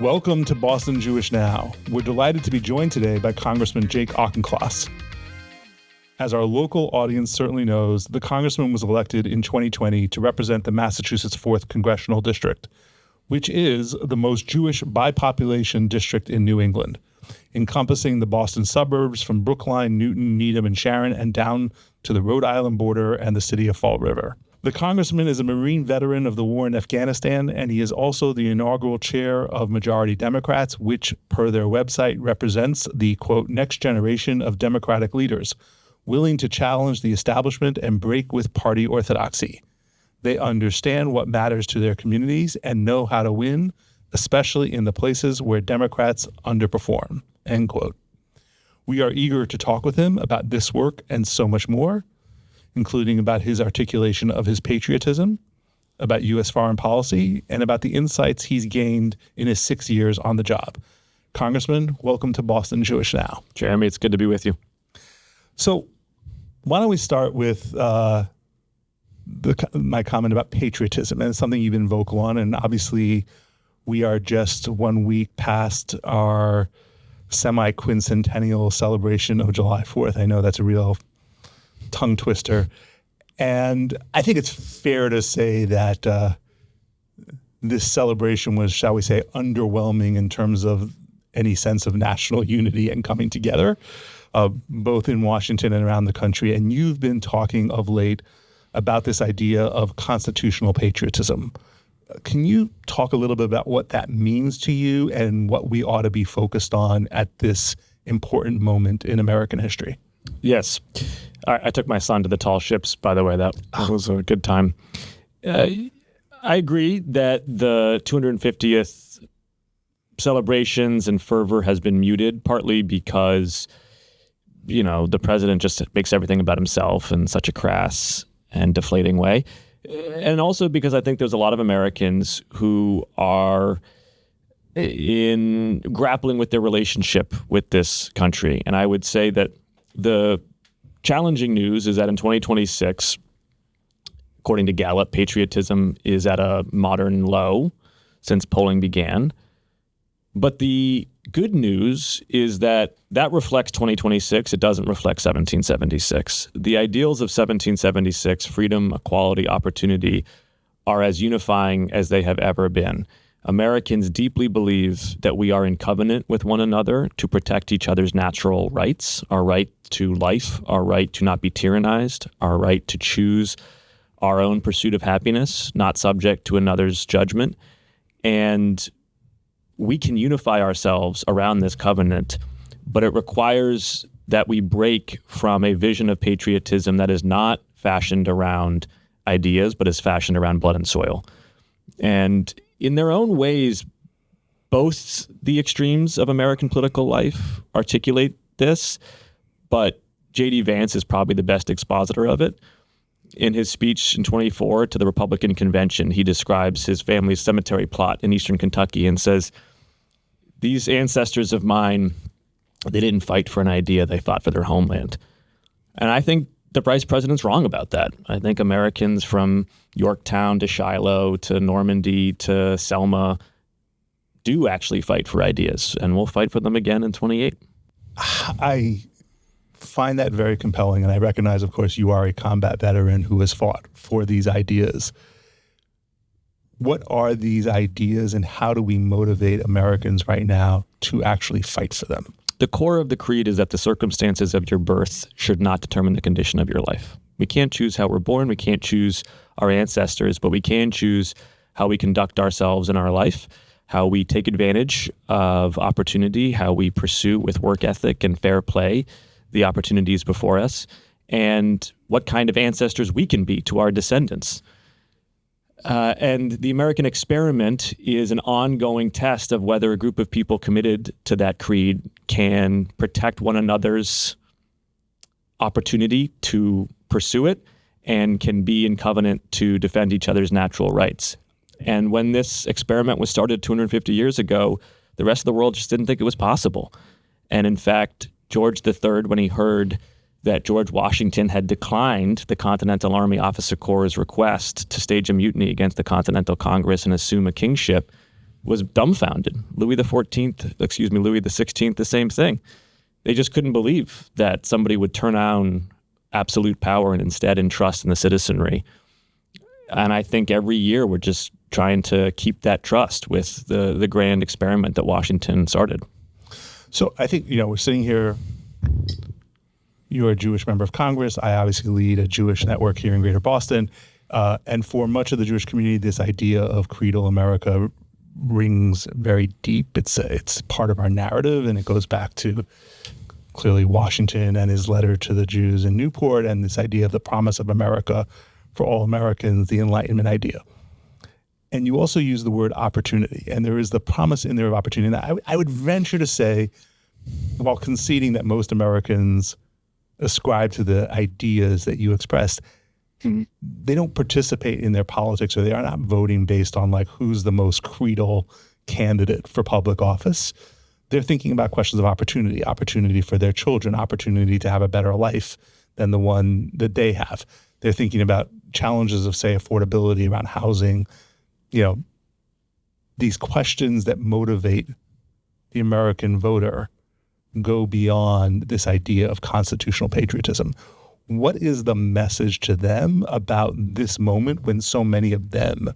Welcome to Boston Jewish Now. We're delighted to be joined today by Congressman Jake Auchincloss. As our local audience certainly knows, the congressman was elected in 2020 to represent the Massachusetts 4th Congressional District, which is the most Jewish by population district in New England, encompassing the Boston suburbs from Brookline, Newton, Needham, and Sharon, and down to the Rhode Island border and the city of Fall River. The congressman is a Marine veteran of the war in Afghanistan, and he is also the inaugural chair of Majority Democrats, which, per their website, represents the, quote, next generation of Democratic leaders, willing to challenge the establishment and break with party orthodoxy. They understand what matters to their communities and know how to win, especially in the places where Democrats underperform, end quote. We are eager to talk with him about this work and so much more, including about his articulation of his patriotism, about U.S. foreign policy, and about the insights he's gained in his 6 years on the job. Congressman, welcome to Boston Jewish Now. Jeremy, it's good to be with you. So why don't we start with my comment about patriotism, and it's something you've been vocal on, and obviously we are just 1 week past our semi-quincentennial celebration of July 4th. I know that's a real tongue twister. And I think it's fair to say that this celebration was, shall we say, underwhelming in terms of any sense of national unity and coming together, both in Washington and around the country. And you've been talking of late about this idea of constitutional patriotism. Can you talk a little bit about what that means to you and what we ought to be focused on at this important moment in American history? Yes. I took my son to the tall ships, by the way. That was a good time. I agree that the 250th celebrations and fervor has been muted, partly because, the president just makes everything about himself in such a crass and deflating way. And also because I think there's a lot of Americans who are in grappling with their relationship with this country. And I would say that the challenging news is that in 2026, according to Gallup, patriotism is at a modern low since polling began. But the good news is that reflects 2026. It doesn't reflect 1776. The ideals of 1776, freedom, equality, opportunity, are as unifying as they have ever been. Americans deeply believe that we are in covenant with one another to protect each other's natural rights, our right to life, our right to not be tyrannized, our right to choose our own pursuit of happiness, not subject to another's judgment. And we can unify ourselves around this covenant, but it requires that we break from a vision of patriotism that is not fashioned around ideas, but is fashioned around blood and soil. And in their own ways, both the extremes of American political life articulate this, but J.D. Vance is probably the best expositor of it. In his speech in 24 to the Republican convention, he describes his family's cemetery plot in eastern Kentucky and says, "These ancestors of mine, they didn't fight for an idea, they fought for their homeland." And I think the vice president's wrong about that. I think Americans from Yorktown to Shiloh to Normandy to Selma do actually fight for ideas, and we'll fight for them again in 28. I find that very compelling, and I recognize, of course, you are a combat veteran who has fought for these ideas. What are these ideas, and how do we motivate Americans right now to actually fight for them? The core of the creed is that the circumstances of your birth should not determine the condition of your life. We can't choose how we're born. We can't choose our ancestors, but we can choose how we conduct ourselves in our life, how we take advantage of opportunity, how we pursue with work ethic and fair play the opportunities before us, and what kind of ancestors we can be to our descendants. And the American experiment is an ongoing test of whether a group of people committed to that creed can protect one another's opportunity to pursue it and can be in covenant to defend each other's natural rights. And when this experiment was started 250 years ago, the rest of the world just didn't think it was possible. And in fact, George III, when he heard that George Washington had declined the Continental Army Officer Corps' request to stage a mutiny against the Continental Congress and assume a kingship, was dumbfounded. Louis the 16th, the same thing. They just couldn't believe that somebody would turn on absolute power and instead entrust in the citizenry. And I think every year we're just trying to keep that trust with the grand experiment that Washington started. So I think, we're sitting here. You're a Jewish member of Congress. I obviously lead a Jewish network here in Greater Boston. And for much of the Jewish community, this idea of creedal America rings very deep. It's part of our narrative, and it goes back to clearly Washington and his letter to the Jews in Newport, and this idea of the promise of America for all Americans, the Enlightenment idea. And you also use the word opportunity, and there is the promise in there of opportunity. Now, I would venture to say, while conceding that most Americans ascribe to the ideas that you expressed, they don't participate in their politics, or they are not voting based on who's the most creedal candidate for public office. They're thinking about questions of opportunity for their children, opportunity to have a better life than the one that they have. They're thinking about challenges of, say, affordability around housing, these questions that motivate the American voter go beyond this idea of constitutional patriotism. What is the message to them about this moment when so many of them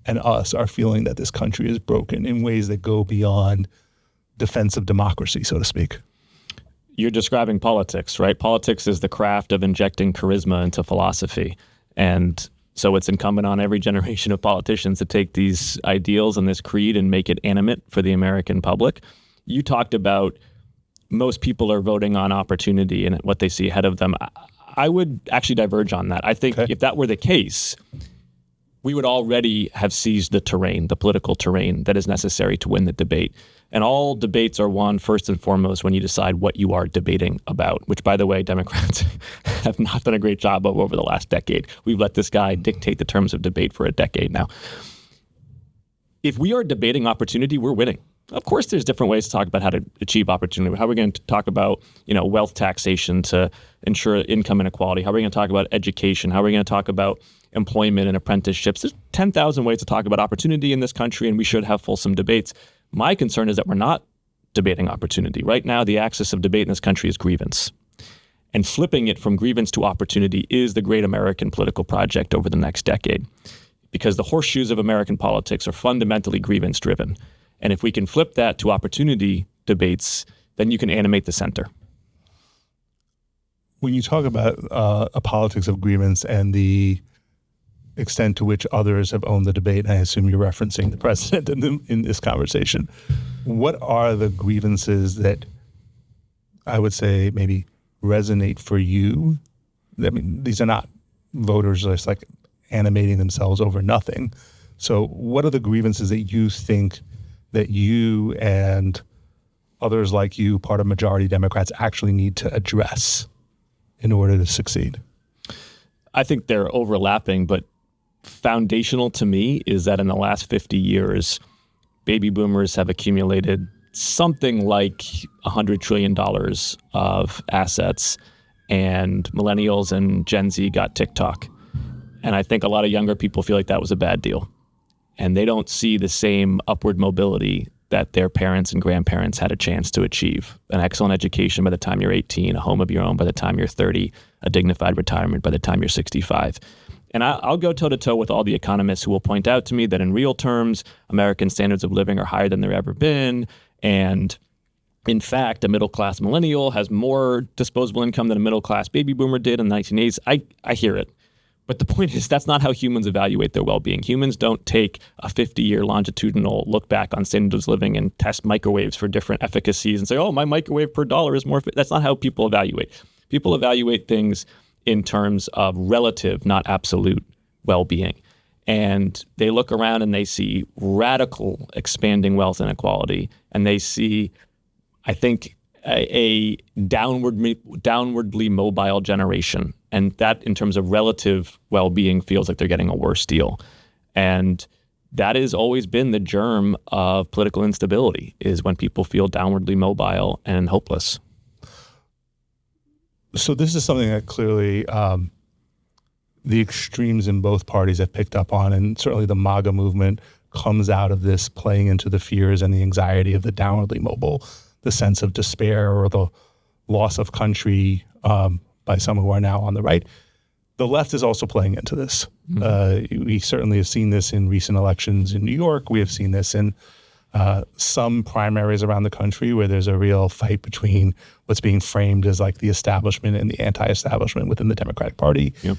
and us are feeling that this country is broken in ways that go beyond defense of democracy, so to speak? You're describing politics, right? Politics is the craft of injecting charisma into philosophy. And so it's incumbent on every generation of politicians to take these ideals and this creed and make it animate for the American public. You talked about most people are voting on opportunity and what they see ahead of them. I would actually diverge on that. I think if that were the case, we would already have seized the terrain, the political terrain that is necessary to win the debate. And all debates are won first and foremost when you decide what you are debating about, which, by the way, Democrats have not done a great job of over the last decade. We've let this guy dictate the terms of debate for a decade now. If we are debating opportunity, we're winning. Of course, there's different ways to talk about how to achieve opportunity. How are we going to talk about, wealth taxation to ensure income inequality? How are we going to talk about education? How are we going to talk about employment and apprenticeships? There's 10,000 ways to talk about opportunity in this country, and we should have fulsome debates. My concern is that we're not debating opportunity. Right now, the axis of debate in this country is grievance. And flipping it from grievance to opportunity is the great American political project over the next decade. Because the horseshoes of American politics are fundamentally grievance-driven. And if we can flip that to opportunity debates, then you can animate the center. When you talk about a politics of grievance and the extent to which others have owned the debate, and I assume you're referencing the president in this conversation, what are the grievances that I would say maybe resonate for you? I mean, these are not voters just animating themselves over nothing. So what are the grievances that you think that you and others like you, part of majority Democrats, actually need to address in order to succeed? I think they're overlapping, but foundational to me is that in the last 50 years, baby boomers have accumulated something like $100 trillion of assets, and millennials and Gen Z got TikTok. And I think a lot of younger people feel like that was a bad deal. And they don't see the same upward mobility that their parents and grandparents had a chance to achieve. An excellent education by the time you're 18, a home of your own by the time you're 30, a dignified retirement by the time you're 65. And I'll go toe-to-toe with all the economists who will point out to me that in real terms, American standards of living are higher than they've ever been. And in fact, a middle-class millennial has more disposable income than a middle-class baby boomer did in the 1980s. I hear it. But the point is, that's not how humans evaluate their well-being. Humans don't take a 50-year longitudinal look back on standards of living and test microwaves for different efficacies and say, oh, my microwave per dollar is more. That's not how people evaluate. People evaluate things in terms of relative, not absolute well-being. And they look around and they see radical expanding wealth inequality. And they see, I think, a downwardly mobile generation. And that, in terms of relative well-being, feels like they're getting a worse deal. And that has always been the germ of political instability, is when people feel downwardly mobile and hopeless. So this is something that clearly the extremes in both parties have picked up on, and certainly the MAGA movement comes out of this playing into the fears and the anxiety of the downwardly mobile, the sense of despair or the loss of country by some who are now on the right. The left is also playing into this. We certainly have seen this in recent elections in New York. We have seen this in some primaries around the country where there's a real fight between what's being framed as like the establishment and the anti-establishment within the Democratic Party. Yep.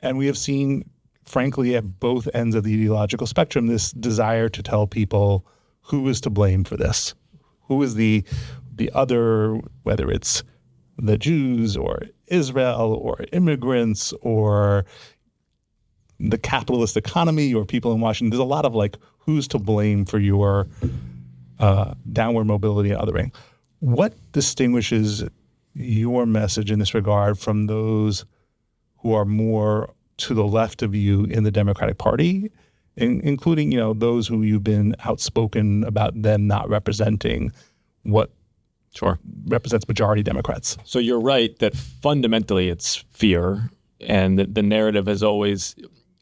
And we have seen, frankly, at both ends of the ideological spectrum, this desire to tell people who is to blame for this. Who is the other, whether it's the Jews or Israel or immigrants or the capitalist economy or people in Washington. There's a lot of like, who's to blame for your downward mobility and othering. What distinguishes your message in this regard from those who are more to the left of you in the Democratic Party, including, those who you've been outspoken about them not representing what represents majority Democrats? So you're right that fundamentally it's fear, and the narrative has always,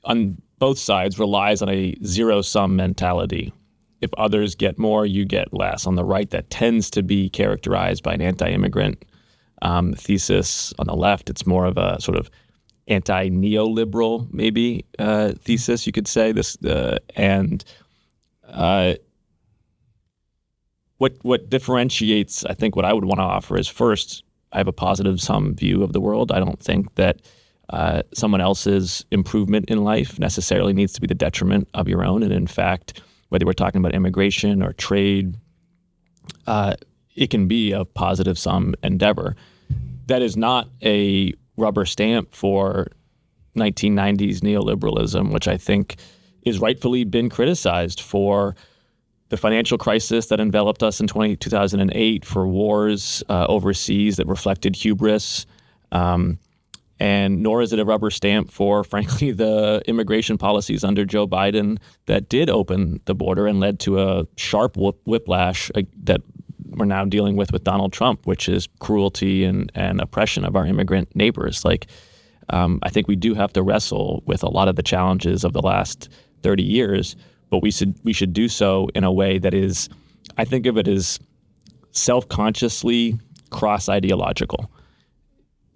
on both sides, relies on a zero-sum mentality. If others get more, you get less. On the right, that tends to be characterized by an anti-immigrant thesis. On the left, it's more of a sort of anti-neoliberal, maybe, thesis, you could say. What differentiates, I think, what I would want to offer is, first, I have a positive-sum view of the world. I don't think that someone else's improvement in life necessarily needs to be the detriment of your own. And in fact, whether we're talking about immigration or trade, it can be a positive-sum endeavor. That is not a rubber stamp for 1990s neoliberalism, which I think is rightfully been criticized for the financial crisis that enveloped us in 2008, for wars overseas that reflected hubris, and nor is it a rubber stamp for, frankly, the immigration policies under Joe Biden that did open the border and led to a sharp whiplash that we're now dealing with Donald Trump, which is cruelty and oppression of our immigrant neighbors. I think we do have to wrestle with a lot of the challenges of the last 30 years, but we should do so in a way that is, I think of it as self-consciously cross-ideological.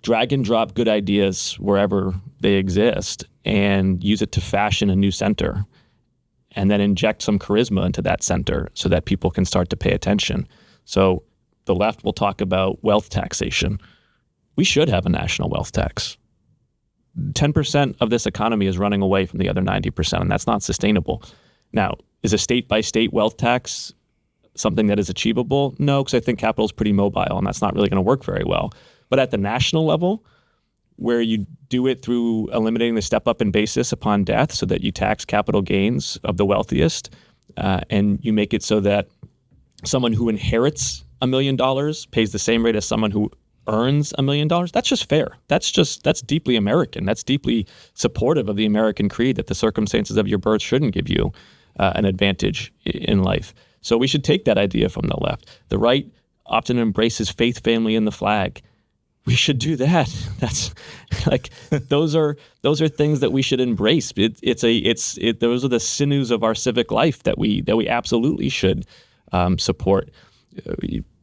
Drag and drop good ideas wherever they exist and use it to fashion a new center, and then inject some charisma into that center so that people can start to pay attention. So the left will talk about wealth taxation. We should have a national wealth tax. 10% of this economy is running away from the other 90%, and that's not sustainable. Now, is a state-by-state wealth tax something that is achievable? No, because I think capital is pretty mobile, and that's not really going to work very well. But at the national level, where you do it through eliminating the step-up in basis upon death so that you tax capital gains of the wealthiest, and you make it so that someone who inherits $1 million pays the same rate as someone who earns $1 million, that's just fair. That's deeply American. That's deeply supportive of the American creed that the circumstances of your birth shouldn't give you an advantage in life. So we should take that idea from the left. The right often embraces faith, family, and the flag. We should do that. That's like those are things that we should embrace. Those are the sinews of our civic life that we absolutely should support.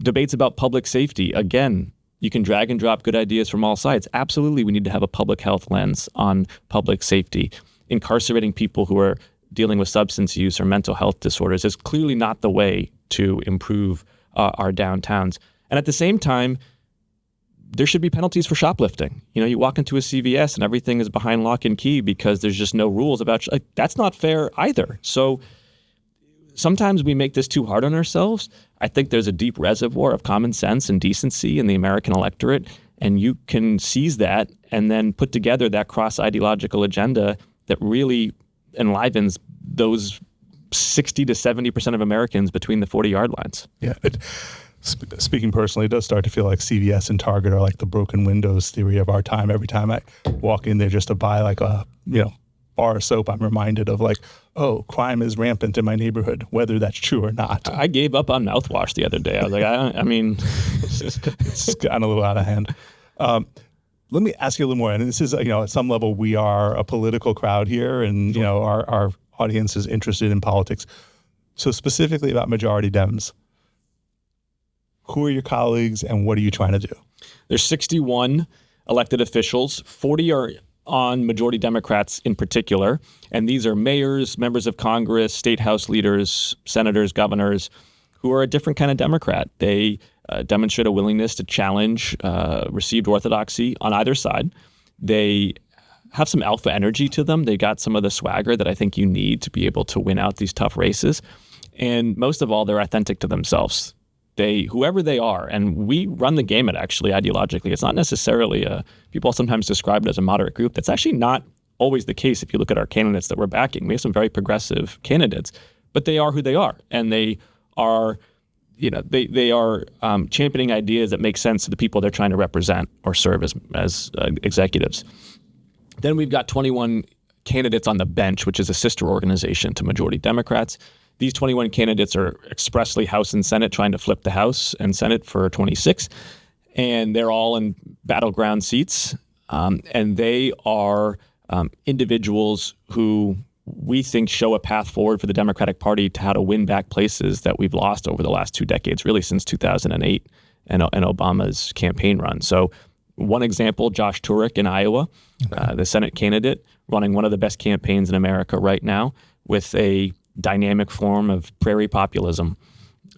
Debates about public safety, again, you can drag and drop good ideas from all sides. Absolutely, we need to have a public health lens on public safety. Incarcerating people who are dealing with substance use or mental health disorders is clearly not the way to improve our downtowns. And at the same time, there should be penalties for shoplifting. You walk into a CVS and everything is behind lock and key because there's just no rules about that's not fair either. So sometimes we make this too hard on ourselves. I think there's a deep reservoir of common sense and decency in the American electorate, and you can seize that and then put together that cross-ideological agenda that really enlivens those 60 to 70% of Americans between the 40-yard lines. Yeah. Speaking personally, it does start to feel like CVS and Target are like the broken windows theory of our time. Every time I walk in there just to buy like a, bar of soap, I'm reminded of like, oh, crime is rampant in my neighborhood, whether that's true or not. I gave up on mouthwash the other day. I was like, it's gotten a little out of hand. Let me ask you a little more. And this is, at some level, we are a political crowd here, and our audience is interested in politics. So specifically about majority Dems, who are your colleagues and what are you trying to do? There's 61 elected officials. 40 are on majority Democrats in particular. And these are mayors, members of Congress, state house leaders, senators, governors, who are a different kind of Democrat. They demonstrate a willingness to challenge received orthodoxy on either side. They have some alpha energy to them. They got some of the swagger that I think you need to be able to win out these tough races. And most of all, they're authentic to themselves. Whoever they are, and we run the gamut actually ideologically. It's not necessarily people sometimes describe it as a moderate group. That's actually not always the case if you look at our candidates that we're backing. We have some very progressive candidates, but they are who they are, and they are, they are championing ideas that make sense to the people they're trying to represent or serve as executives. Then we've got 21 candidates on the bench, which is a sister organization to majority Democrats. These 21 candidates are expressly House and Senate, trying to flip the House and Senate for 26. And they're all in battleground seats. And they are individuals who we think show a path forward for the Democratic Party to how to win back places that we've lost over the last 2 decades, really since 2008 and Obama's campaign run. So one example, Josh Turek in Iowa, the Senate candidate, running one of the best campaigns in America right now with a dynamic form of prairie populism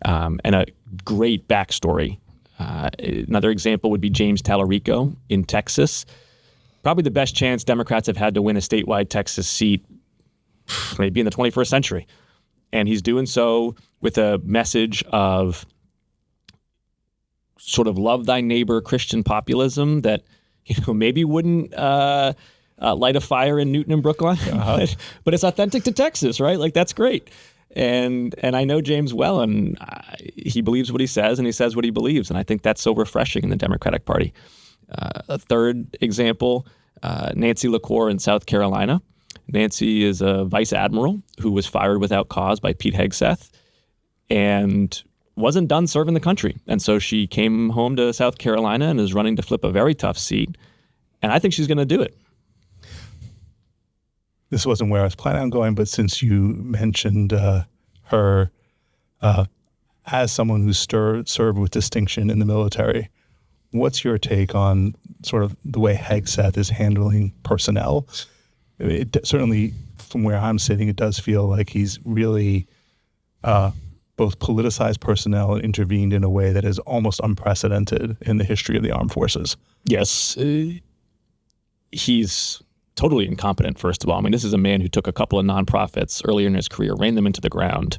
and a great backstory. Another example would be James Tallarico in Texas. Probably the best chance Democrats have had to win a statewide Texas seat maybe in the 21st century. And he's doing so with a message of sort of love thy neighbor Christian populism that maybe wouldn't light a fire in Newton and Brookline, but it's authentic to Texas, right? Like, that's great. And I know James well, and he believes what he says, and he says what he believes. And I think that's so refreshing in the Democratic Party. A third example, Nancy LaCour in South Carolina. Nancy is a vice admiral who was fired without cause by Pete Hegseth and wasn't done serving the country. And so she came home to South Carolina and is running to flip a very tough seat. And I think she's going to do it. This wasn't where I was planning on going, but since you mentioned her as someone who served with distinction in the military, what's your take on sort of the way Hegseth is handling personnel? Certainly, from where I'm sitting, it does feel like he's really both politicized personnel and intervened in a way that is almost unprecedented in the history of the armed forces. Yes. He's totally incompetent, first of all. I mean, this is a man who took a couple of nonprofits earlier in his career, ran them into the ground,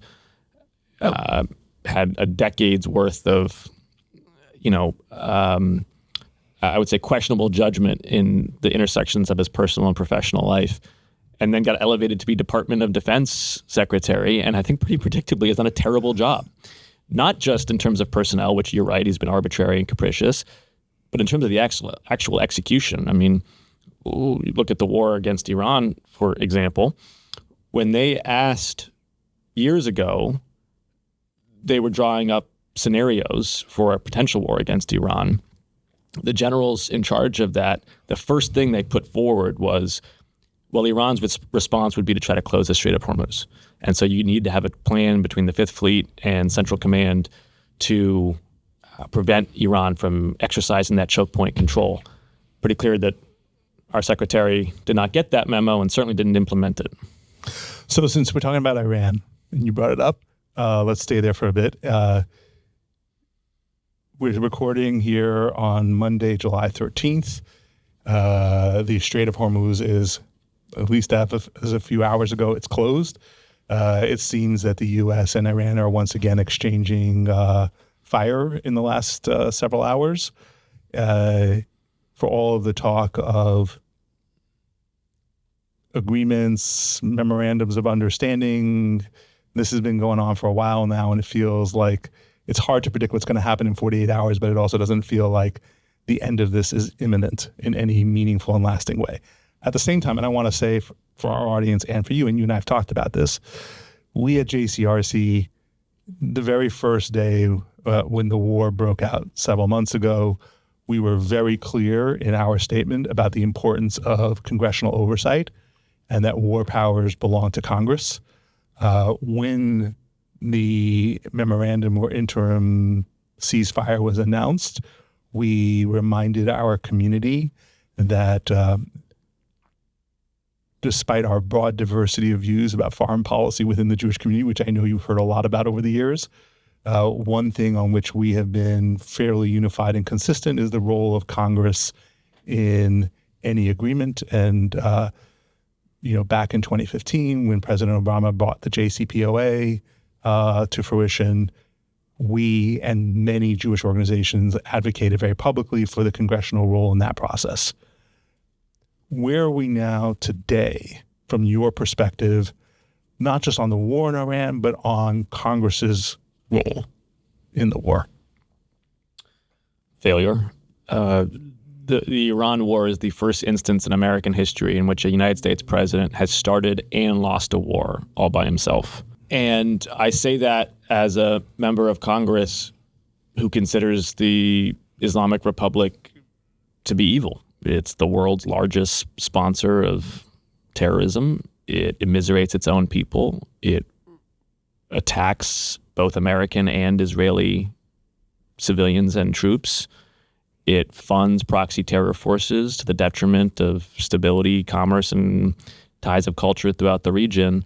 had a decade's worth of, I would say questionable judgment in the intersections of his personal and professional life, and then got elevated to be Department of Defense Secretary, and I think pretty predictably has done a terrible job. Not just in terms of personnel, which you're right, he's been arbitrary and capricious, but in terms of the actual execution. I mean, you look at the war against Iran, for example. When they asked years ago, they were drawing up scenarios for a potential war against Iran. The generals in charge of that, the first thing they put forward was, well, Iran's response would be to try to close the Strait of Hormuz. And so you need to have a plan between the Fifth Fleet and Central Command to prevent Iran from exercising that choke point control. Pretty clear that our secretary did not get that memo and certainly didn't implement it. So since we're talking about Iran, and you brought it up, let's stay there for a bit. We're recording here on Monday, July 13th. The Strait of Hormuz is, at least as a few hours ago, it's closed. It seems that the U.S. and Iran are once again exchanging fire in the last several hours. For all of the talk of agreements, memorandums of understanding, this has been going on for a while now, and it feels like it's hard to predict what's going to happen in 48 hours, but it also doesn't feel like the end of this is imminent in any meaningful and lasting way. At the same time, and I want to say for our audience and for you, and you and I have talked about this, we at JCRC, the very first day when the war broke out several months ago, we were very clear in our statement about the importance of congressional oversight and that war powers belong to Congress. When the memorandum or interim ceasefire was announced, we reminded our community that despite our broad diversity of views about foreign policy within the Jewish community, which I know you've heard a lot about over the years, one thing on which we have been fairly unified and consistent is the role of Congress in any agreement. And, back in 2015, when President Obama brought the JCPOA to fruition, we and many Jewish organizations advocated very publicly for the congressional role in that process. Where are we now today, from your perspective, not just on the war in Iran, but on Congress's role in the war? Failure. The Iran war is the first instance in American history in which a United States president has started and lost a war all by himself. And I say that as a member of Congress who considers the Islamic Republic to be evil. It's the world's largest sponsor of terrorism. It immiserates its own people. It attacks both American and Israeli civilians and troops. It funds proxy terror forces to the detriment of stability, commerce, and ties of culture throughout the region.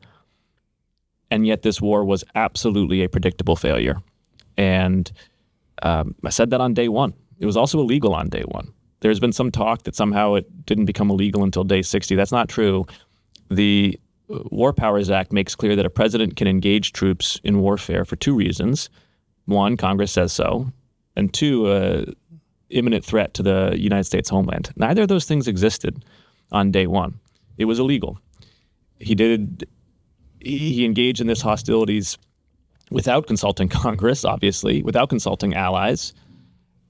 And yet this war was absolutely a predictable failure. And I said that on day one. It was also illegal on day one. There's been some talk that somehow it didn't become illegal until day 60. That's not true. The War Powers Act makes clear that a president can engage troops in warfare for two reasons. One, Congress says so. And two, imminent threat to the United States homeland. Neither of those things existed on day one. It was illegal. He engaged in this hostilities without consulting Congress, obviously, without consulting allies,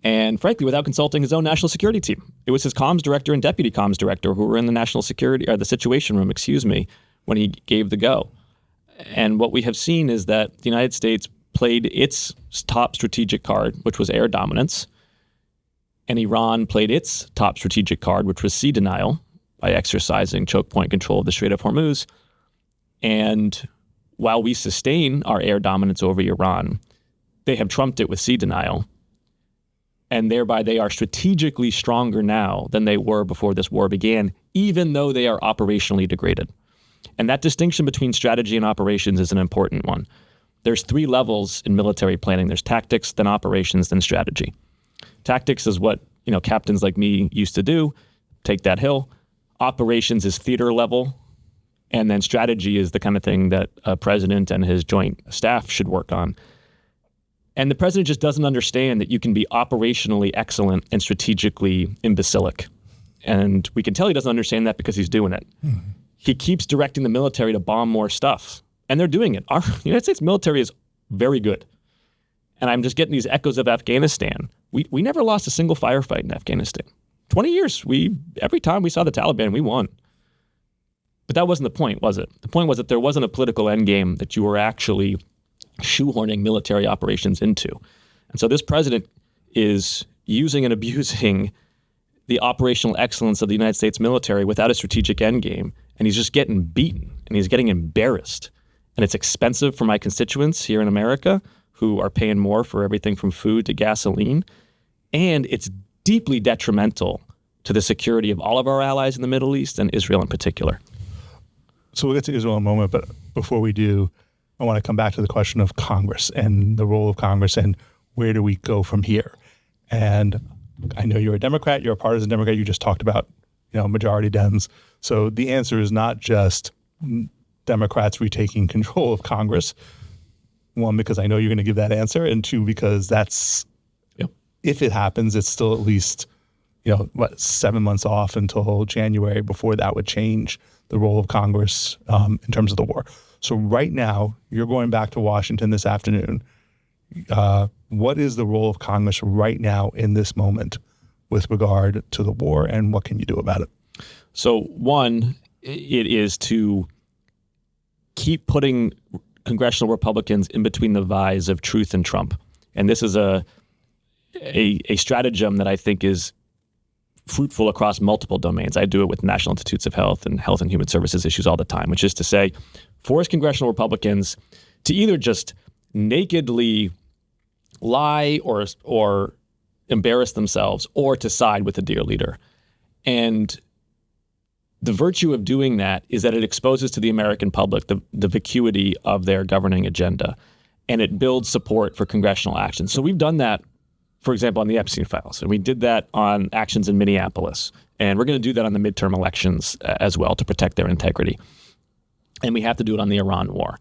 and frankly, without consulting his own national security team. It was his comms director and deputy comms director who were in the national security, or the situation room, when he gave the go. And what we have seen is that the United States played its top strategic card, which was air dominance, and Iran played its top strategic card, which was sea denial, by exercising choke point control of the Strait of Hormuz. And while we sustain our air dominance over Iran, they have trumped it with sea denial. And thereby they are strategically stronger now than they were before this war began, even though they are operationally degraded. And that distinction between strategy and operations is an important one. There's three levels in military planning. There's tactics, then operations, then strategy. Tactics is what, captains like me used to do, take that hill. Operations is theater level. And then strategy is the kind of thing that a president and his joint staff should work on. And the president just doesn't understand that you can be operationally excellent and strategically imbecilic. And we can tell he doesn't understand that because he's doing it. Mm-hmm. He keeps directing the military to bomb more stuff. And they're doing it. Our United States military is very good. And I'm just getting these echoes of Afghanistan. We never lost a single firefight in Afghanistan. 20 years, every time we saw the Taliban, we won. But that wasn't the point, was it? The point was that there wasn't a political endgame that you were actually shoehorning military operations into. And so this president is using and abusing the operational excellence of the United States military without a strategic endgame. And he's just getting beaten and he's getting embarrassed. And it's expensive for my constituents here in America who are paying more for everything from food to gasoline. And it's deeply detrimental to the security of all of our allies in the Middle East and Israel in particular. So we'll get to Israel in a moment, but before we do, I want to come back to the question of Congress and the role of Congress and where do we go from here? And I know you're a Democrat, you're a partisan Democrat, you just talked about, majority Dems. So the answer is not just Democrats retaking control of Congress. One, because I know you're going to give that answer, and two, because that's, if it happens, it's still at least, 7 months off until January before that would change the role of Congress in terms of the war. So right now, you're going back to Washington this afternoon. What is the role of Congress right now in this moment with regard to the war, and what can you do about it? So one, it is to keep putting congressional Republicans in between the vise of truth and Trump. And this is a stratagem that I think is fruitful across multiple domains. I do it with National Institutes of Health and Health and Human Services issues all the time, which is to say, force congressional Republicans to either just nakedly lie or embarrass themselves, or to side with the dear leader. And the virtue of doing that is that it exposes to the American public the vacuity of their governing agenda, and it builds support for congressional action. So we've done that, for example, on the Epstein files, and we did that on actions in Minneapolis, and we're going to do that on the midterm elections as well to protect their integrity. And we have to do it on the Iran war.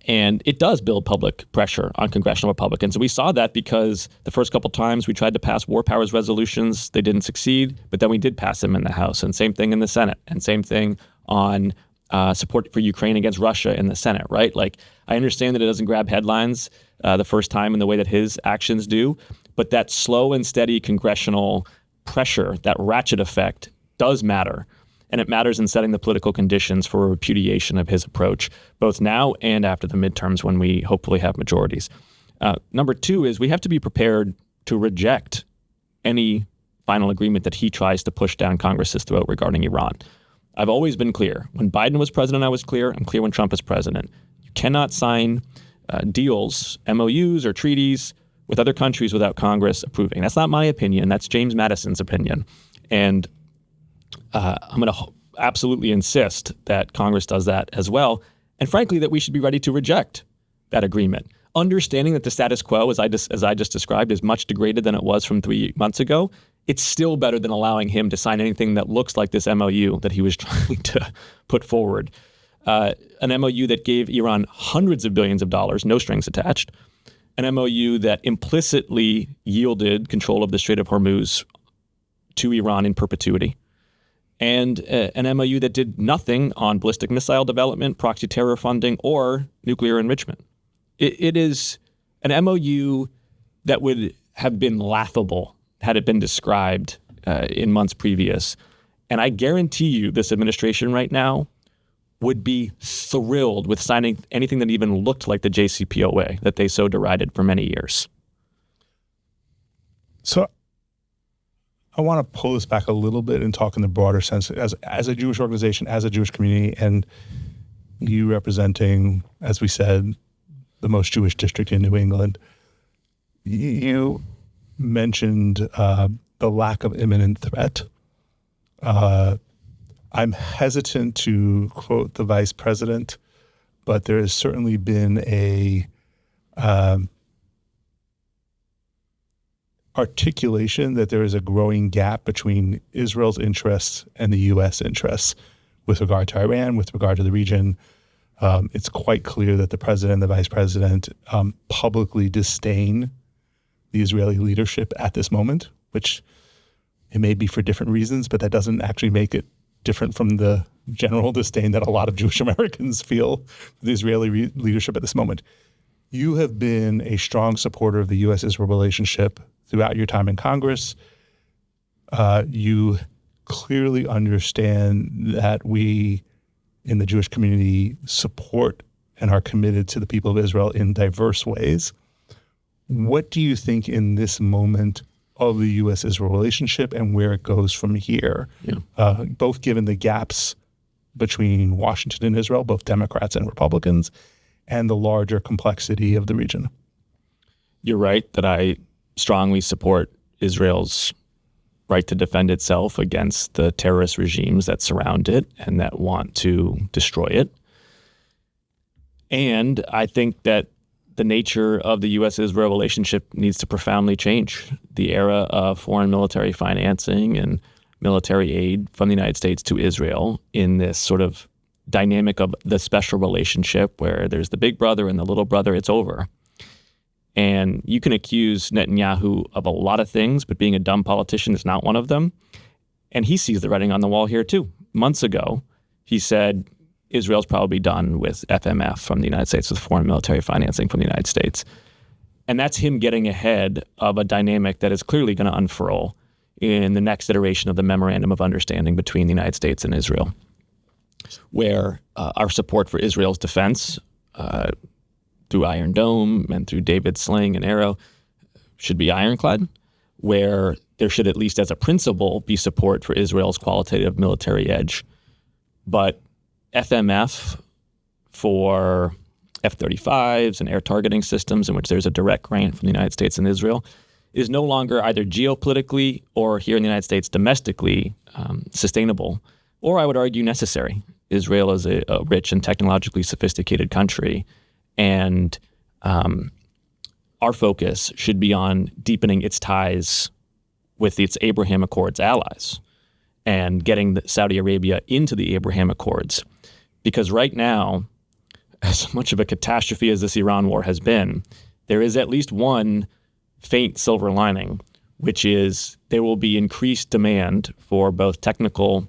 And it does build public pressure on congressional Republicans. And we saw that because the first couple times we tried to pass war powers resolutions, they didn't succeed, but then we did pass them in the House, and same thing in the Senate, and same thing on support for Ukraine against Russia in the Senate, right? Like, I understand that it doesn't grab headlines the first time in the way that his actions do, but that slow and steady congressional pressure, that ratchet effect, does matter. And it matters in setting the political conditions for a repudiation of his approach, both now and after the midterms when we hopefully have majorities. Number two is we have to be prepared to reject any final agreement that he tries to push down Congress's throat regarding Iran. I've always been clear. When Biden was president, I was clear. I'm clear when Trump is president. You cannot sign deals, MOUs, or treaties with other countries without Congress approving. That's not my opinion. That's James Madison's opinion. And I'm going to absolutely insist that Congress does that as well. And frankly, that we should be ready to reject that agreement. Understanding that the status quo, as I just described, is much degraded than it was from 3 months ago, it's still better than allowing him to sign anything that looks like this MOU that he was trying to put forward. An MOU that gave Iran hundreds of billions of dollars, no strings attached. An MOU that implicitly yielded control of the Strait of Hormuz to Iran in perpetuity. And an MOU that did nothing on ballistic missile development, proxy terror funding, or nuclear enrichment. It is an MOU that would have been laughable had it been described in months previous. And I guarantee you this administration right now would be thrilled with signing anything that even looked like the JCPOA that they so derided for many years. So I want to pull this back a little bit and talk in the broader sense as a Jewish organization, as a Jewish community, and you representing, as we said, the most Jewish district in New England. You mentioned the lack of imminent threat. I'm hesitant to quote the vice president, but there has certainly been a articulation that there is a growing gap between Israel's interests and the U.S. interests with regard to Iran, with regard to the region. It's quite clear that the president and the vice president publicly disdain the Israeli leadership at this moment, which it may be for different reasons, but that doesn't actually make it different from the general disdain that a lot of Jewish Americans feel for the Israeli leadership at this moment. You have been a strong supporter of the U.S.-Israel relationship throughout your time in Congress. You clearly understand that we in the Jewish community support and are committed to the people of Israel in diverse ways. What do you think in this moment of the U.S.-Israel relationship and where it goes from here, both given the gaps between Washington and Israel, both Democrats and Republicans, and the larger complexity of the region? You're right that I strongly support Israel's right to defend itself against the terrorist regimes that surround it and that want to destroy it. And I think that the nature of the U.S.-Israel relationship needs to profoundly change. The era of foreign military financing and military aid from the United States to Israel in this sort of dynamic of the special relationship where there's the big brother and the little brother, it's over. And you can accuse Netanyahu of a lot of things, but being a dumb politician is not one of them. And he sees the writing on the wall here too. Months ago, he said Israel's probably done with FMF from the United States, with foreign military financing from the United States. And that's him getting ahead of a dynamic that is clearly going to unfurl in the next iteration of the Memorandum of Understanding between the United States and Israel, where our support for Israel's defense through Iron Dome and through David's sling and arrow should be ironclad, where there should, at least as a principle, be support for Israel's qualitative military edge. But FMF for F-35s and air targeting systems, in which there's a direct grant from the United States and Israel, is no longer either geopolitically or here in the United States domestically sustainable, or I would argue necessary. Israel is a rich and technologically sophisticated country, and our focus should be on deepening its ties with its Abraham Accords allies and getting Saudi Arabia into the Abraham Accords. Because right now, as much of a catastrophe as this Iran war has been, there is at least one faint silver lining, which is there will be increased demand for both technical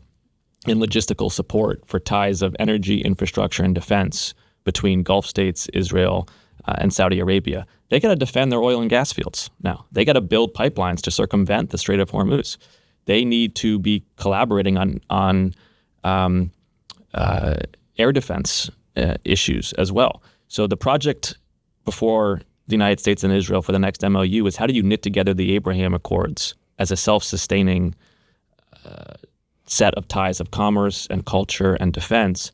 and logistical support for ties of energy, infrastructure, and defense between Gulf states, Israel, and Saudi Arabia. They got to defend their oil and gas fields now. They got to build pipelines to circumvent the Strait of Hormuz. They need to be collaborating on air defense issues as well. So the project before the United States and Israel for the next MOU is how do you knit together the Abraham Accords as a self-sustaining set of ties of commerce and culture and defense,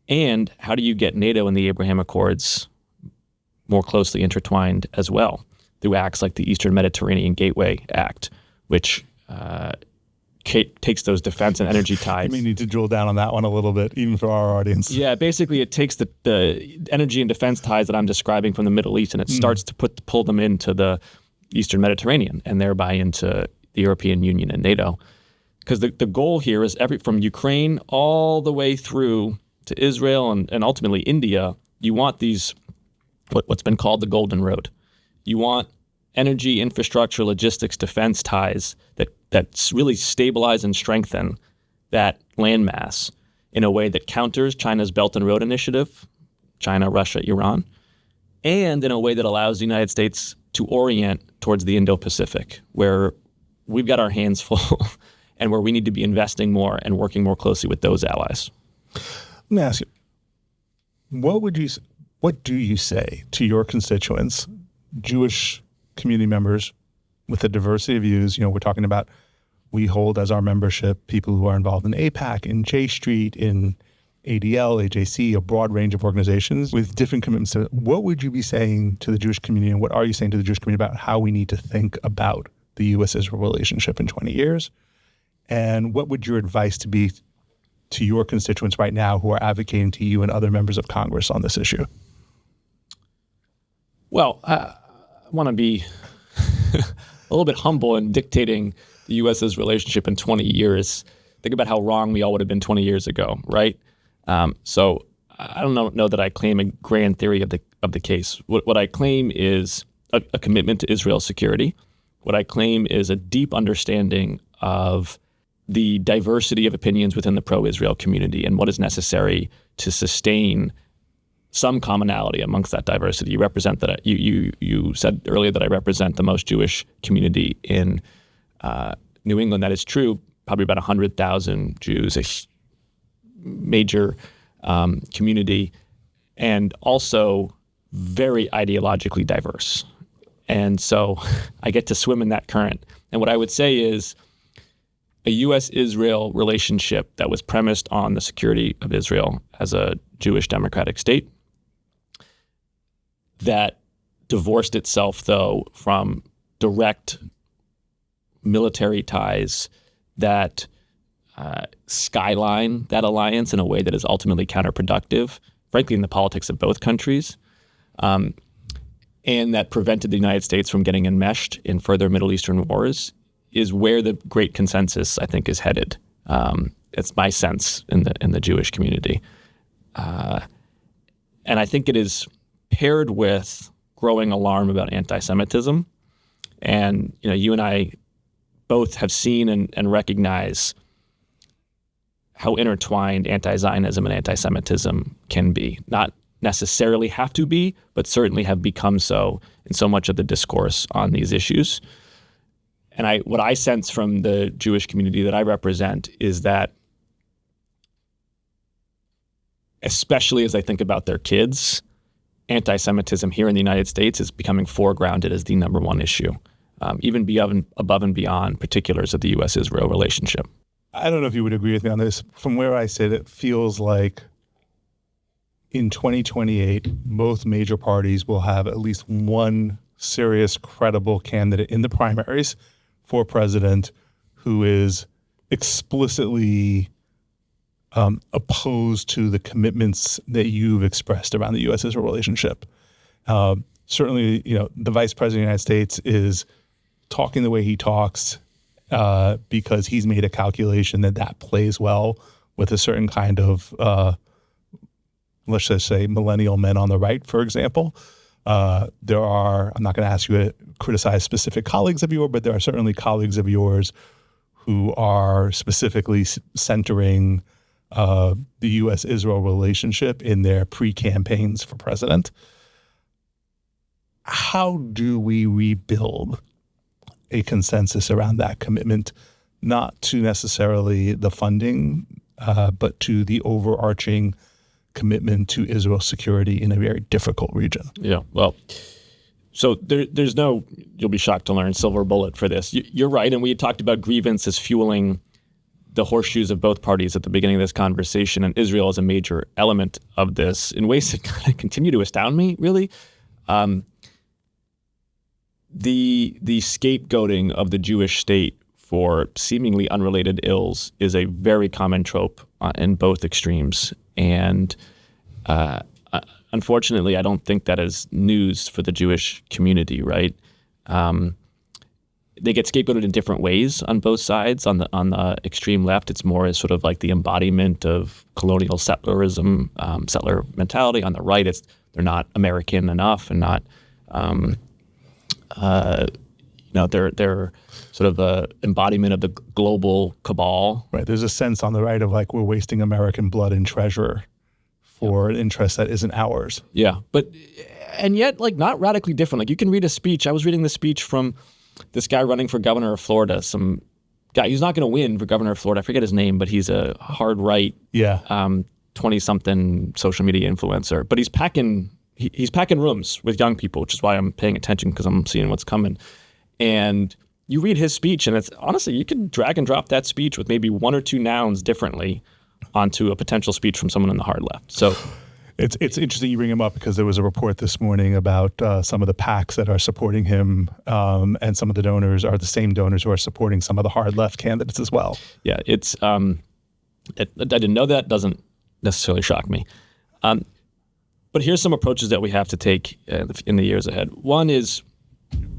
and how do you get NATO and the Abraham Accords more closely intertwined as well through acts like the Eastern Mediterranean Gateway Act, which takes those defense and energy ties. You may need to drill down on that one a little bit, even for our audience. Yeah, basically it takes the energy and defense ties that I'm describing from the Middle East, and it starts to pull them into the Eastern Mediterranean and thereby into the European Union and NATO. Because the goal here is from Ukraine all the way through to Israel and ultimately India, you want these, what's been called the Golden Road. You want energy, infrastructure, logistics, defense ties that really stabilize and strengthen that landmass in a way that counters China's Belt and Road Initiative, China, Russia, Iran, and in a way that allows the United States to orient towards the Indo-Pacific, where we've got our hands full and where we need to be investing more and working more closely with those allies. Let me ask you, what do you say to your constituents, Jewish community members with a diversity of views? You know, we're talking about, we hold as our membership people who are involved in AIPAC, in J Street, in ADL, AJC, a broad range of organizations with different commitments. What would you be saying to the Jewish community, and what are you saying to the Jewish community about how we need to think about the U.S.-Israel relationship in 20 years? And what would your advice to be to your constituents right now who are advocating to you and other members of Congress on this issue? Well, I want to be a little bit humble in dictating the U.S.'s relationship in 20 years. Think about how wrong we all would have been 20 years ago, right? So I don't know that I claim a grand theory of the case. What I claim is a commitment to Israel's security. What I claim is a deep understanding of the diversity of opinions within the pro-Israel community and what is necessary to sustain some commonality amongst that diversity. You represent that. You said earlier that I represent the most Jewish community in New England. That is true. Probably about 100,000 Jews, a major community, and also very ideologically diverse. And so I get to swim in that current. And what I would say is a U.S.-Israel relationship that was premised on the security of Israel as a Jewish democratic state, that divorced itself, though, from direct military ties that skyline that alliance in a way that is ultimately counterproductive, frankly, in the politics of both countries, and that prevented the United States from getting enmeshed in further Middle Eastern wars, is where the great consensus, I think, is headed. It's my sense in the Jewish community. And I think it is paired with growing alarm about anti-Semitism. And you and I both have seen and recognize how intertwined anti-Zionism and anti-Semitism can be. Not necessarily have to be, but certainly have become so in so much of the discourse on these issues. And what I sense from the Jewish community that I represent is that, especially as I think about their kids, anti-Semitism here in the United States is becoming foregrounded as the number one issue. even above and beyond particulars of the U.S.-Israel relationship. I don't know if you would agree with me on this. From where I sit, it feels like in 2028, both major parties will have at least one serious, credible candidate in the primaries for president who is explicitly opposed to the commitments that you've expressed around the U.S.-Israel relationship. Certainly, the vice president of the United States is talking the way he talks because he's made a calculation that plays well with a certain kind of, let's just say, millennial men on the right, for example. I'm not going to ask you to criticize specific colleagues of yours, but there are certainly colleagues of yours who are specifically centering the U.S.-Israel relationship in their pre-campaigns for president. How do we rebuild a consensus around that commitment, not to necessarily the funding, but to the overarching commitment to Israel's security in a very difficult region? Yeah, well, so there's no, you'll be shocked to learn, silver bullet for this. You're right, and we had talked about grievance as fueling the horseshoes of both parties at the beginning of this conversation, and Israel is a major element of this in ways that kind of continue to astound me, really. The scapegoating of the Jewish state for seemingly unrelated ills is a very common trope in both extremes. And unfortunately, I don't think that is news for the Jewish community, right? They get scapegoated in different ways on both sides. On the extreme left, it's more as sort of like the embodiment of colonial settlerism, settler mentality. On the right, they're not American enough and not they're sort of a embodiment of the global cabal. Right. There's a sense on the right of like we're wasting American blood and treasure for an interest that isn't ours. Yeah, and yet like not radically different. Like you can read a speech. I was reading the speech from this guy running for governor of Florida. Some guy who's not going to win for governor of Florida. I forget his name, but he's a hard right, 20-something social media influencer. But he's packing rooms with young people, which is why I'm paying attention because I'm seeing what's coming. And you read his speech, and it's honestly, you can drag and drop that speech with maybe one or two nouns differently onto a potential speech from someone on the hard left. So it's interesting you bring him up because there was a report this morning about some of the PACs that are supporting him, and some of the donors are the same donors who are supporting some of the hard left candidates as well. Yeah, it's I didn't know that. Doesn't necessarily shock me. But here's some approaches that we have to take in the years ahead. One is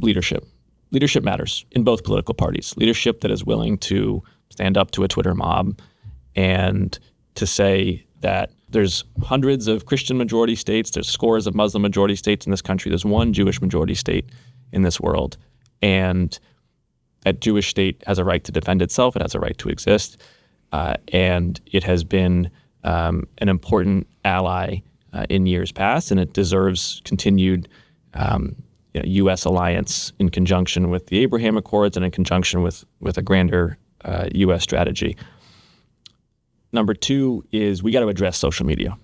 leadership. Leadership matters in both political parties. Leadership that is willing to stand up to a Twitter mob and to say that there's hundreds of Christian majority states, there's scores of Muslim majority states in this country, there's one Jewish majority state in this world, and that Jewish state has a right to defend itself, it has a right to exist, and it has been an important ally in years past, and it deserves continued U.S. alliance in conjunction with the Abraham Accords and in conjunction with a grander U.S. strategy. Number two is we got to address social media.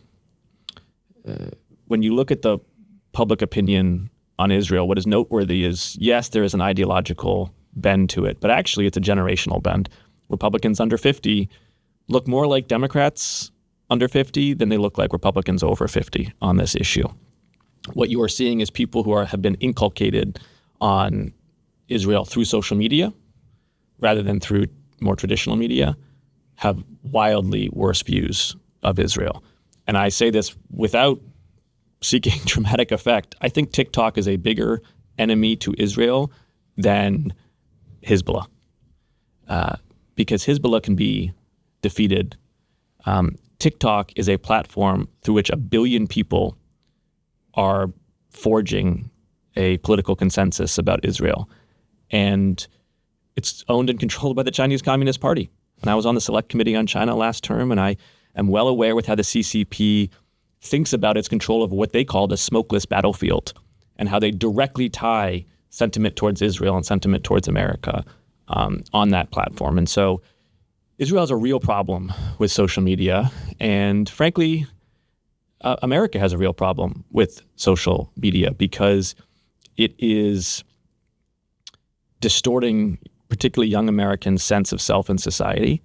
When you look at the public opinion on Israel, what is noteworthy is, yes, there is an ideological bend to it, but actually it's a generational bend. Republicans under 50 look more like Democrats under 50 than they look like Republicans over 50 on this issue. What you are seeing is people who have been inculcated on Israel through social media rather than through more traditional media have wildly worse views of Israel. And I say this without seeking dramatic effect. I think TikTok is a bigger enemy to Israel than Hezbollah, because Hezbollah can be defeated. TikTok is a platform through which 1 billion people are forging a political consensus about Israel. And it's owned and controlled by the Chinese Communist Party. And I was on the Select Committee on China last term, and I am well aware with how the CCP thinks about its control of what they call the smokeless battlefield and how they directly tie sentiment towards Israel and sentiment towards America on that platform. And so Israel has a real problem with social media. And frankly, America has a real problem with social media because it is distorting particularly young Americans' sense of self in society.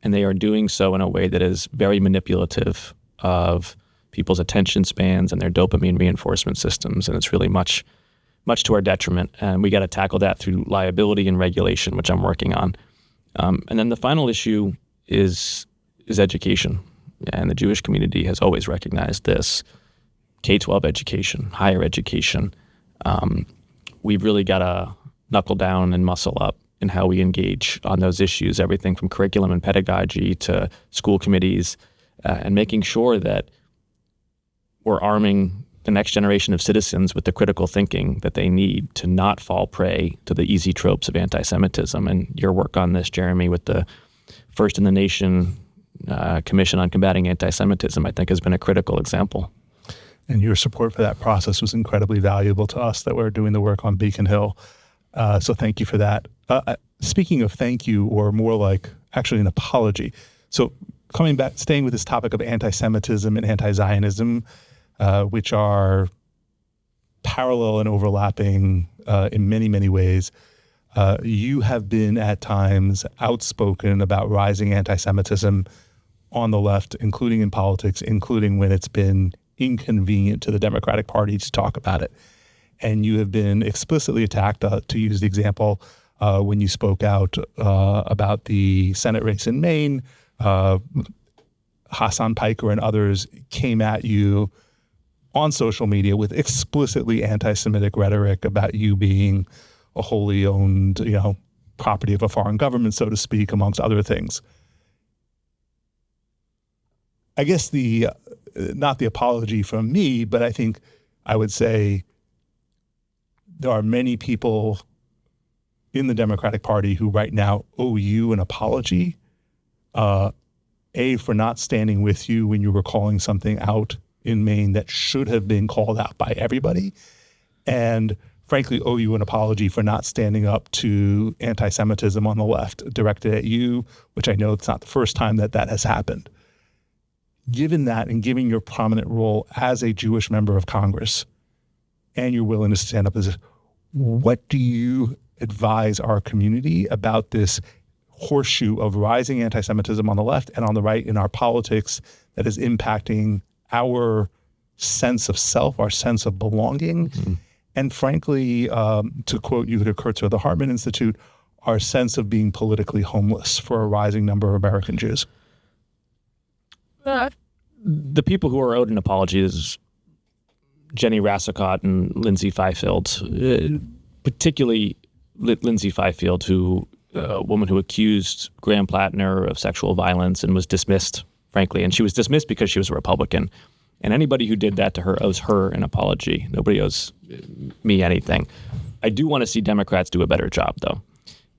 And they are doing so in a way that is very manipulative of people's attention spans and their dopamine reinforcement systems. And it's really much to our detriment. And we got to tackle that through liability and regulation, which I'm working on. And then the final issue is education. And the Jewish community has always recognized this. K-12 education, higher education. We've really got to knuckle down and muscle up in how we engage on those issues, everything from curriculum and pedagogy to school committees, and making sure that we're arming the next generation of citizens with the critical thinking that they need to not fall prey to the easy tropes of anti-Semitism. And your work on this, Jeremy, with the First in the Nation Commission on Combating Anti-Semitism, I think has been a critical example. And your support for that process was incredibly valuable to us that were doing the work on Beacon Hill. So thank you for that. Speaking of thank you, or more like actually an apology. So coming back, staying with this topic of anti-Semitism and anti-Zionism, which are parallel and overlapping in many, many ways. You have been at times outspoken about rising anti-Semitism on the left, including in politics, including when it's been inconvenient to the Democratic Party to talk about it. And you have been explicitly attacked, to use the example, when you spoke out about the Senate race in Maine. Hassan Piker and others came at you on social media with explicitly anti-Semitic rhetoric about you being a wholly owned, property of a foreign government, so to speak, amongst other things. I guess not the apology from me, but I think I would say there are many people in the Democratic Party who right now owe you an apology, for not standing with you when you were calling something out in Maine that should have been called out by everybody, and frankly owe you an apology for not standing up to anti-Semitism on the left directed at you, which I know it's not the first time that has happened. Given that, and given your prominent role as a Jewish member of Congress and your willingness to stand up as what do you advise our community about this horseshoe of rising anti-Semitism on the left and on the right in our politics that is impacting our sense of self, our sense of belonging, and frankly, to quote Yehuda Kurtzer of the Hartman Institute, our sense of being politically homeless for a rising number of American Jews? The people who are owed an apology is Jenny Rassicott and Lindsay Fifield, particularly Lindsay Fifield, a woman who accused Graham Plattner of sexual violence and was dismissed, frankly. And she was dismissed because she was a Republican. And anybody who did that to her owes her an apology. Nobody owes me anything. I do want to see Democrats do a better job, though.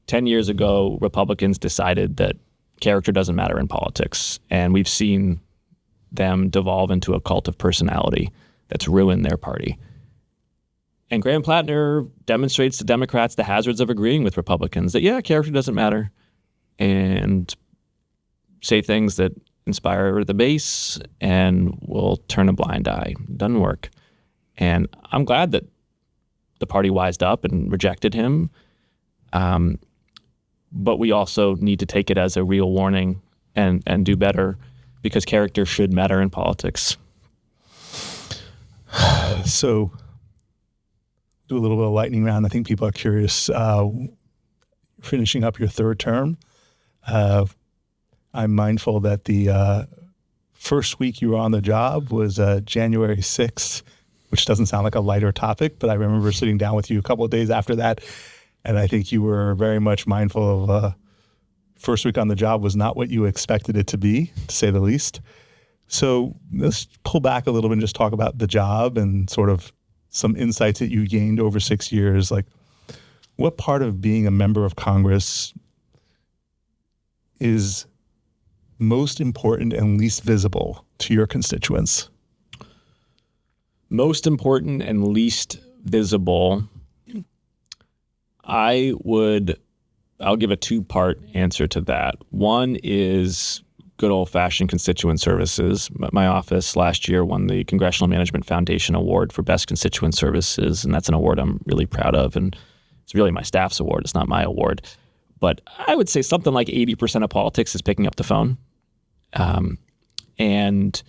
10 years ago, Republicans decided that character doesn't matter in politics. And we've seen them devolve into a cult of personality that's ruined their party. And Graham Plattner demonstrates to Democrats the hazards of agreeing with Republicans that, character doesn't matter, and say things that inspire the base and will turn a blind eye. Doesn't work. And I'm glad that the party wised up and rejected him. But we also need to take it as a real warning and do better, because character should matter in politics. So do a little bit of lightning round. I think people are curious. Finishing up your third term, I'm mindful that the first week you were on the job was January 6th, which doesn't sound like a lighter topic, but I remember sitting down with you a couple of days after that, and I think you were very much mindful of first week on the job was not what you expected it to be, to say the least. So let's pull back a little bit and just talk about the job and sort of some insights that you gained over 6 years. Like, what part of being a member of Congress is most important and least visible to your constituents? Most important and least visible, I'll give a two-part answer to that. One is good old-fashioned constituent services. My office last year won the Congressional Management Foundation Award for Best Constituent Services, and that's an award I'm really proud of. And It's really my staff's award. It's not my award. But I would say something like 80% of politics is picking up the phone. And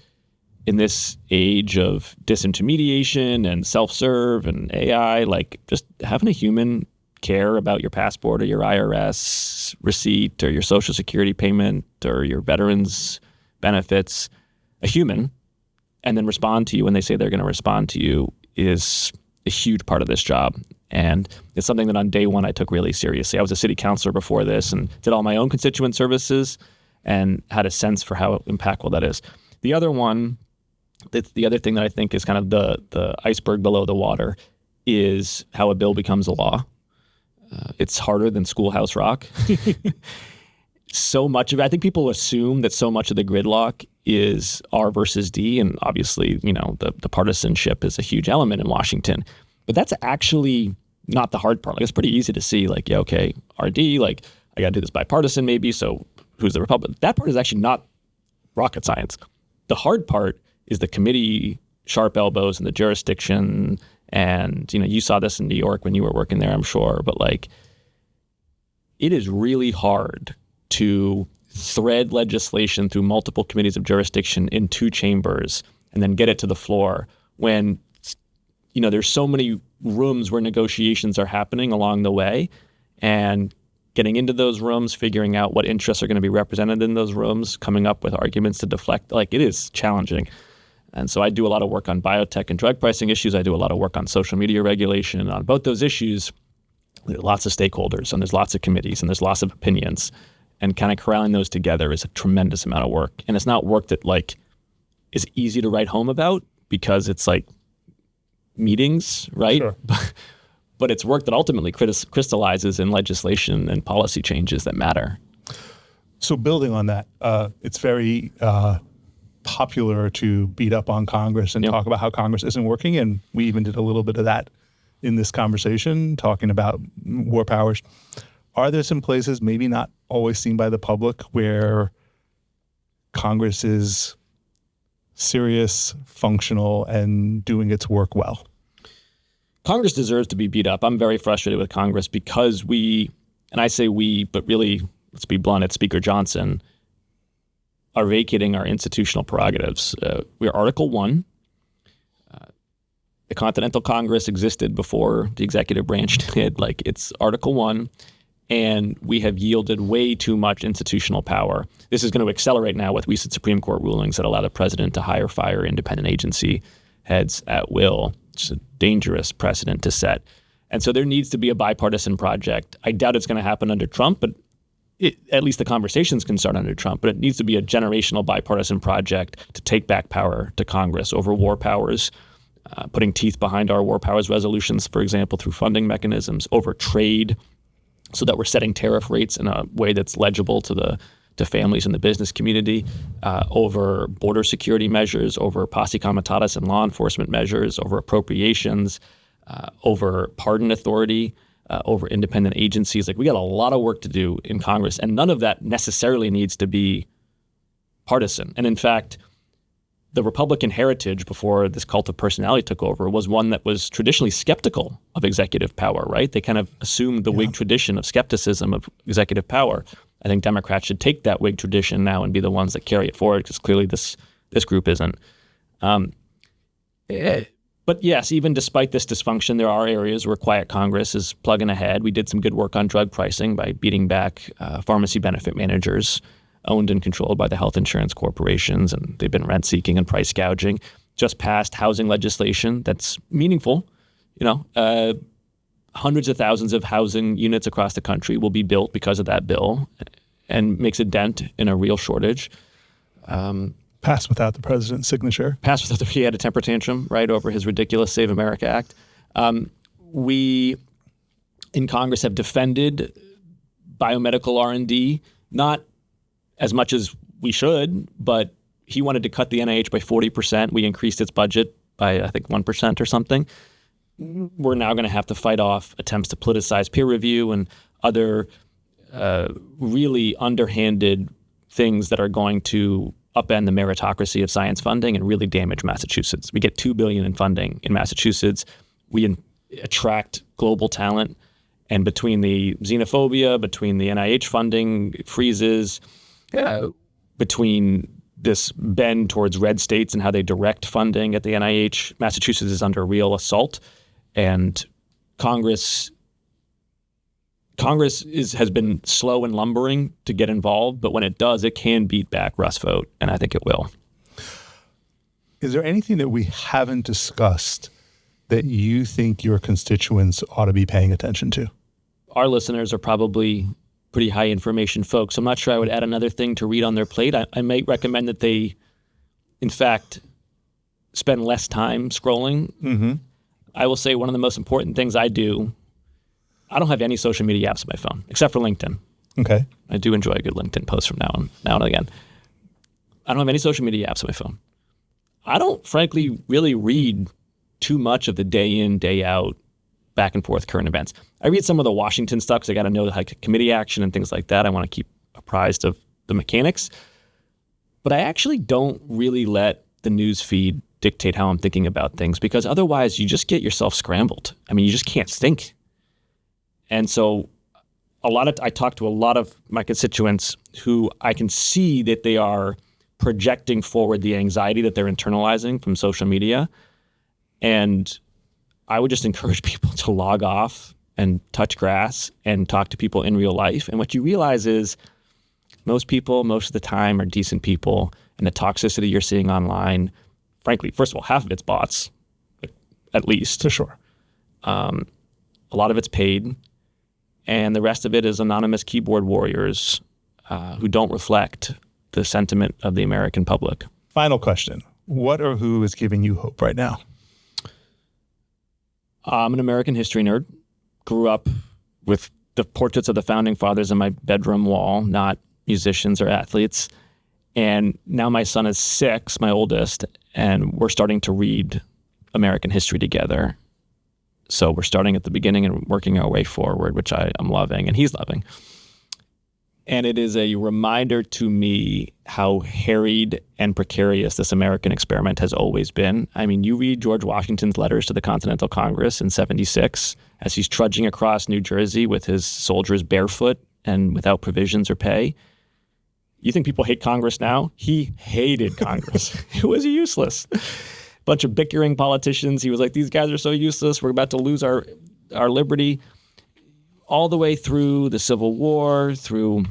in this age of disintermediation and self-serve and AI, like just having a human care about your passport or your IRS receipt or your Social Security payment or your veterans benefits, a human, and then respond to you when they say they're going to respond to you is a huge part of this job. And it's something that on day one I took really seriously. I was a city councilor before this and did all my own constituent services and had a sense for how impactful that is. The other one, the other thing that I think is kind of the iceberg below the water is how a bill becomes a law. It's harder than Schoolhouse Rock. So much of it, I think people assume that so much of the gridlock is R versus D, and obviously, the partisanship is a huge element in Washington. But that's actually not the hard part. Like, it's pretty easy to see, like, yeah, okay, RD, like, I got to do this bipartisan maybe, so who's the Republican? That part is actually not rocket science. The hard part is the committee sharp elbows and the jurisdiction. And, you saw this in New York when you were working there, I'm sure. But, like, it is really hard to thread legislation through multiple committees of jurisdiction in two chambers and then get it to the floor when, there's so many rooms where negotiations are happening along the way, and getting into those rooms, figuring out what interests are going to be represented in those rooms, coming up with arguments to deflect, like, it is challenging. And so I do a lot of work on biotech and drug pricing issues. I do a lot of work on social media regulation. And on both those issues, there are lots of stakeholders and there's lots of committees and there's lots of opinions. And kind of corralling those together is a tremendous amount of work. And it's not work that, like, is easy to write home about because it's like meetings, right? Sure. But it's work that ultimately crystallizes in legislation and policy changes that matter. So building on that, it's very popular to beat up on Congress and talk about how Congress isn't working. And we even did a little bit of that in this conversation, talking about war powers. Are there some places, maybe not always seen by the public, where Congress is serious, functional, and doing its work well? Congress deserves to be beat up. I'm very frustrated with Congress because we, and I say we, but really, let's be blunt, it's Speaker Johnson, are vacating our institutional prerogatives. We're Article 1. The Continental Congress existed before the executive branch did. Like, it's Article 1. And we have yielded way too much institutional power. This is going to accelerate now with recent Supreme Court rulings that allow the president to hire, fire independent agency heads at will. It's a dangerous precedent to set. And so there needs to be a bipartisan project. I doubt it's going to happen under Trump, but at least the conversations can start under Trump. But it needs to be a generational bipartisan project to take back power to Congress over war powers, putting teeth behind our war powers resolutions, for example, through funding mechanisms, over trade, so that we're setting tariff rates in a way that's legible to families in the business community, over border security measures, over posse comitatus and law enforcement measures, over appropriations, over pardon authority, over independent agencies. Like, we got a lot of work to do in Congress, and none of that necessarily needs to be partisan. And in fact, the Republican heritage before this cult of personality took over was one that was traditionally skeptical of executive power, right? They kind of assumed the Whig tradition of skepticism of executive power. I think Democrats should take that Whig tradition now and be the ones that carry it forward, because clearly this group isn't. But yes, even despite this dysfunction, there are areas where quiet Congress is plugging ahead. We did some good work on drug pricing by beating back pharmacy benefit managers owned and controlled by the health insurance corporations, and they've been rent-seeking and price gouging. Just passed housing legislation that's meaningful. Hundreds of thousands of housing units across the country will be built because of that bill, and makes a dent in a real shortage. Passed without the president's signature. He had a temper tantrum, right, over his ridiculous Save America Act. We in Congress have defended biomedical R&D, not as much as we should, but he wanted to cut the NIH by 40%. We increased its budget by, I think, 1% or something. We're now going to have to fight off attempts to politicize peer review and other really underhanded things that are going to upend the meritocracy of science funding and really damage Massachusetts. We get $2 billion in funding in Massachusetts. We attract global talent, And between the xenophobia, between the NIH funding freezes, between this bend towards red states and how they direct funding at the NIH, Massachusetts is under real assault. And Congress has been slow and lumbering to get involved, but when it does, it can beat back Rust vote, and I think it will. Is there anything that we haven't discussed that you think your constituents ought to be paying attention to? Our listeners are probably pretty high information folks. I'm not sure I would add another thing to read on their plate. I might recommend that they, in fact, spend less time scrolling. Mm-hmm. I will say one of the most important things I do, I don't have any social media apps on my phone, except for LinkedIn. Okay. I do enjoy a good LinkedIn post from now and again. I don't have any social media apps on my phone. I don't, frankly, really read too much of the day in, day out, back and forth current events. I read some of the Washington stuff because I got to know like committee action and things like that. I want to keep apprised of the mechanics. But I actually don't really let the news feed dictate how I'm thinking about things, because otherwise you just get yourself scrambled. I mean, you just can't think. And so I talk to a lot of my constituents who I can see that they are projecting forward the anxiety that they're internalizing from social media. And I would just encourage people to log off and touch grass and talk to people in real life. And what you realize is most people, most of the time, are decent people. And the toxicity you're seeing online, frankly, first of all, half of it's bots, at least. For sure. A lot of it's paid. And the rest of it is anonymous keyboard warriors who don't reflect the sentiment of the American public. Final question. What or who is giving you hope right now? I'm an American history nerd. Grew up with the portraits of the founding fathers on my bedroom wall, not musicians or athletes. And now my son is 6, my oldest, and we're starting to read American history together. So we're starting at the beginning and working our way forward, which I'm loving and he's loving. And it is a reminder to me how harried and precarious this American experiment has always been. I mean, you read George Washington's letters to the Continental Congress in 1976 as he's trudging across New Jersey with his soldiers barefoot and without provisions or pay. You think people hate Congress now? He hated Congress. It was useless. Bunch of bickering politicians. He was like, these guys are so useless. We're about to lose our liberty. All the way through the Civil War, through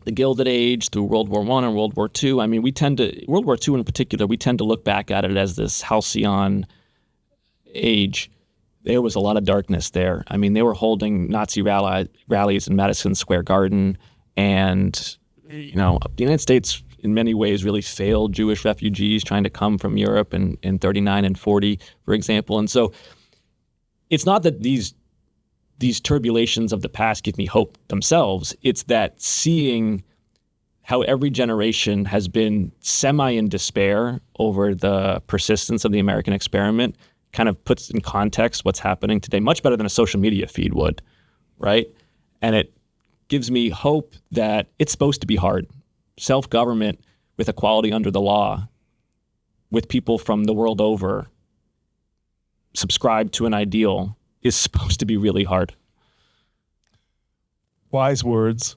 the Gilded Age, through World War I and World War II. I mean, World War II in particular, we tend to look back at it as this halcyon age. There was a lot of darkness there. I mean, they were holding Nazi rallies in Madison Square Garden. And, you know, the United States in many ways really failed Jewish refugees trying to come from Europe in 39 and 40, for example. And so it's not that these turbulations of the past give me hope themselves. It's that seeing how every generation has been semi in despair over the persistence of the American experiment kind of puts in context what's happening today, much better than a social media feed would, right? And it gives me hope that it's supposed to be hard. Self-government with equality under the law, with people from the world over, subscribe to an ideal, is supposed to be really hard. Wise words.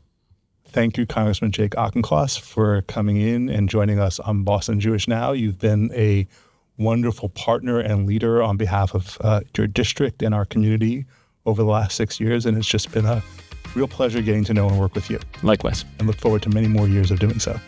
Thank you, Congressman Jake Auchincloss, for coming in and joining us on Boston Jewish Now. You've been a wonderful partner and leader on behalf of your district and our community over the last 6 years, and it's just been a real pleasure getting to know and work with you. Likewise. And look forward to many more years of doing so.